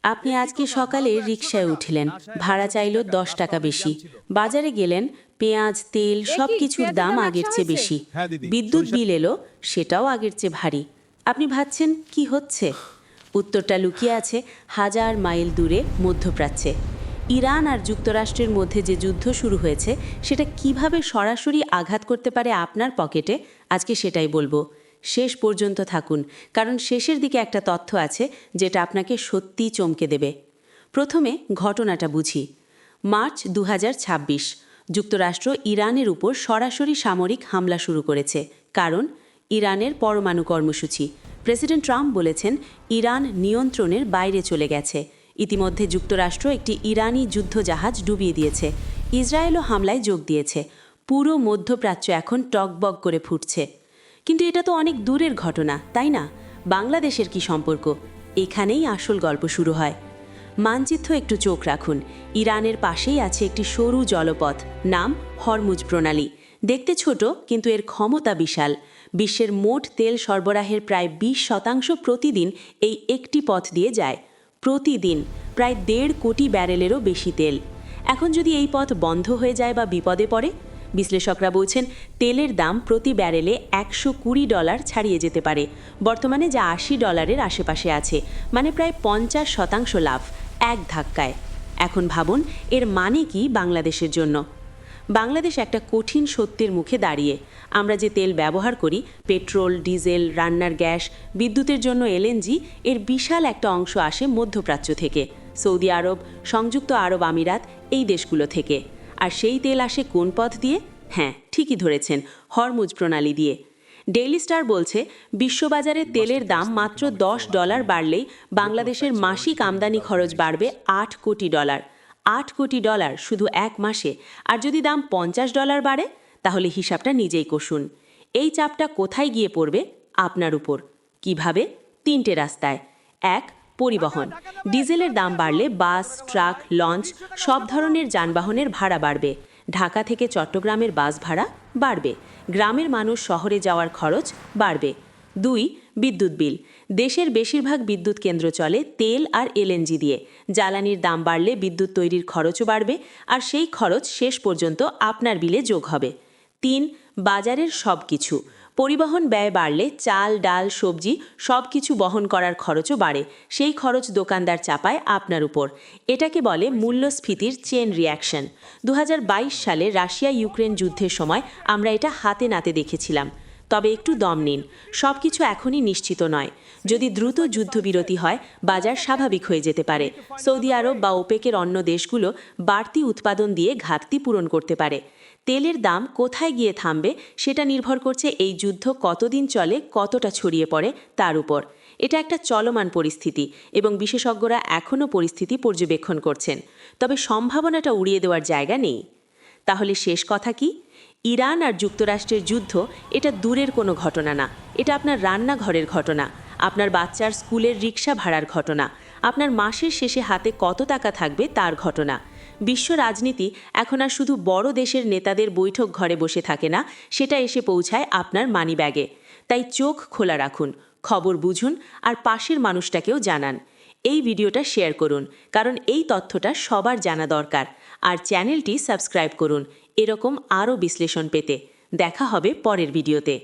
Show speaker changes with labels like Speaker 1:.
Speaker 1: আপনি আজকে সকালে রিকশায় উঠলেন, ভাড়া চাইল 10 টাকা বেশি। বাজারে গেলেন, পেঁয়াজ, তেল
Speaker 2: এ
Speaker 1: সব
Speaker 2: কি
Speaker 1: কিছুর
Speaker 2: পেঁয়াজের
Speaker 1: দাম
Speaker 2: দাম
Speaker 1: আগের
Speaker 2: 100
Speaker 1: চেয়ে
Speaker 2: হয়েছে?
Speaker 1: বেশি।
Speaker 3: হ্যাঁ দিদি,
Speaker 1: বিদ্যুৎ
Speaker 3: সরিষা
Speaker 1: বিল এলো, সেটাও আগের চেয়ে ভারী। আপনি ভাবছেন কি হচ্ছে? উত্তরটা লুকিয়ে আছে হাজার মাইল দূরে মধ্যপ্রাচ্যে। ইরান আর যুক্তরাষ্ট্রের মধ্যে যে যুদ্ধ শুরু হয়েছে, সেটা কিভাবে সরাসরি আঘাত করতে পারে আপনার পকেটে, আজকে সেটাই বলবো। শেষ পর্যন্ত থাকুন, কারণ শেষের দিকে একটা তথ্য আছে যেটা আপনাকে সত্যিই চমকে দেবে। প্রথমে ঘটনাটা বুঝি। মার্চ 2026 যুক্তরাষ্ট্র ইরানের উপর সরাসরি সামরিক হামলা শুরু করেছে। কারণ ইরানের পরমাণু কর্মসূচি। প্রেসিডেন্ট ট্রাম্প বলেছেন ইরান নিয়ন্ত্রণের বাইরে চলে গেছে। ইতিমধ্যে যুক্তরাষ্ট্র একটি ইরানি যুদ্ধজাহাজ ডুবিয়ে দিয়েছে। ইসরায়েলও হামলায় যোগ দিয়েছে। পুরো মধ্যপ্রাচ্য এখন টগবগ করে ফুটছে। কিন্তু এটা তো অনেক দূরের ঘটনা, তাই না? বাংলাদেশের কি সম্পর্ক? এখানেই আসল গল্প শুরু হয়। মানচিত্র একটু চোখ রাখুন। ইরানের পাশেই আছে একটি সরু জলপথ, নাম হরমুজ প্রণালী। দেখতে ছোট, কিন্তু এর ক্ষমতা বিশাল। বিশ্বের মোট তেল সরবরাহের প্রায় 20% প্রতিদিন এই একটি পথ দিয়ে যায়। প্রতিদিন প্রায় 1.5 কোটি ব্যারেলেরও বেশি তেল। এখন যদি এই পথ বন্ধ হয়ে যায় বা বিপদে পড়ে, বিশ্লেষকরা বলছেন তেলের দাম প্রতি ব্যারেলে $120 ছাড়িয়ে যেতে পারে। বর্তমানে যা $80 আশেপাশে আছে, মানে প্রায় 50% লাভ এক ধাক্কায়। এখন ভাবুন এর মানে কি বাংলাদেশের জন্য। বাংলাদেশ একটা কঠিন সত্যের মুখে দাঁড়িয়ে। আমরা যে তেল ব্যবহার করি, পেট্রোল, ডিজেল, রান্নার গ্যাস, বিদ্যুতের জন্য এলএনজি, এর বিশাল একটা অংশ আসে মধ্যপ্রাচ্য থেকে, সৌদি আরব, সংযুক্ত আরব আমিরাত, এই দেশগুলো থেকে। আর সেই তেল আসে কোন পথ দিয়ে? হ্যাঁ, ঠিকই ধরেছেন, হরমুজ প্রণালী দিয়ে। ডেইলি স্টার বলছে বিশ্ববাজারে তেলের দাম মাত্র $10 বাড়লেই বাংলাদেশের মাসিক আমদানি খরচ বাড়বে $8 কোটি। $8 কোটি শুধু এক মাসে। আর যদি দাম $50 বাড়ে, তাহলে হিসাবটা নিজেই কষুন। এই চাপটা কোথায় গিয়ে পড়বে? আপনার উপর। কিভাবে? 3টে রাস্তায়। 1. পরিবহন। ডিজেলের দাম বাড়লে বাস, ট্রাক, লঞ্চ সব ধরনের যানবাহনের ভাড়া বাড়বে। ঢাকা থেকে চট্টগ্রামের বাস ভাড়া বাড়বে। গ্রামের মানুষ শহরে যাওয়ার খরচ বাড়বে। 2. বিদ্যুৎ বিল। দেশের বেশিরভাগ বিদ্যুৎ কেন্দ্র চলে তেল আর এলএনজি দিয়ে। জ্বালানির দাম বাড়লে বিদ্যুৎ তৈরির খরচও বাড়বে, আর সেই খরচ শেষ পর্যন্ত আপনার বিলে যোগ হবে। 3. বাজারের সব কিছু। পরিবহন ব্যয় বাড়লে চাল, ডাল, সবজি সব কিছু বহন করার খরচও বাড়ে। সেই খরচ দোকানদার চাপায় আপনার উপর। এটাকে বলে মূল্যস্ফীতির চেন রিয়াকশন। 2022 সালে রাশিয়া ইউক্রেন যুদ্ধের সময় আমরা এটা হাতে নাতে দেখেছিলাম। তবে একটু দম নিন, সব কিছু এখনই নিশ্চিত নয়। যদি দ্রুত যুদ্ধবিরতি হয়, বাজার স্বাভাবিক হয়ে যেতে পারে। সৌদি আরব বা ওপেকের অন্য দেশগুলো বাড়তি উৎপাদন দিয়ে ঘাটতি পূরণ করতে পারে। তেলের দাম কোথায় গিয়ে থামবে সেটা নির্ভর করছে এই যুদ্ধ কতদিন চলে, কতটা ছড়িয়ে পড়ে তার উপর। এটা একটা চলমান পরিস্থিতি এবং বিশেষজ্ঞরা এখনও পরিস্থিতি পর্যবেক্ষণ করছেন। তবে সম্ভাবনাটা উড়িয়ে দেওয়ার জায়গা নেই। তাহলে শেষ কথা কি? ইরান আর যুক্তরাষ্ট্রের যুদ্ধ এটা দূরের কোনো ঘটনা না। এটা আপনার রান্নাঘরের ঘটনা, আপনার বাচ্চার স্কুলের রিক্সা ভাড়ার ঘটনা, আপনার মাসের শেষে হাতে কত টাকা থাকবে তার ঘটনা। বিশ্ব রাজনীতি এখন আর শুধু বড় দেশের নেতাদের বৈঠক ঘরে বসে থাকে না, সেটা এসে পৌঁছায় আপনার মানিব্যাগে। তাই চোখ খোলা রাখুন, খবর বুঝুন, আর পাশের মানুষটাকেও জানান। এই ভিডিওটা শেয়ার করুন, কারণ এই তথ্যটা সবার জানা দরকার। আর চ্যানেলটি সাবস্ক্রাইব করুন এরকম আরও বিশ্লেষণ পেতে। দেখা হবে পরের ভিডিওতে।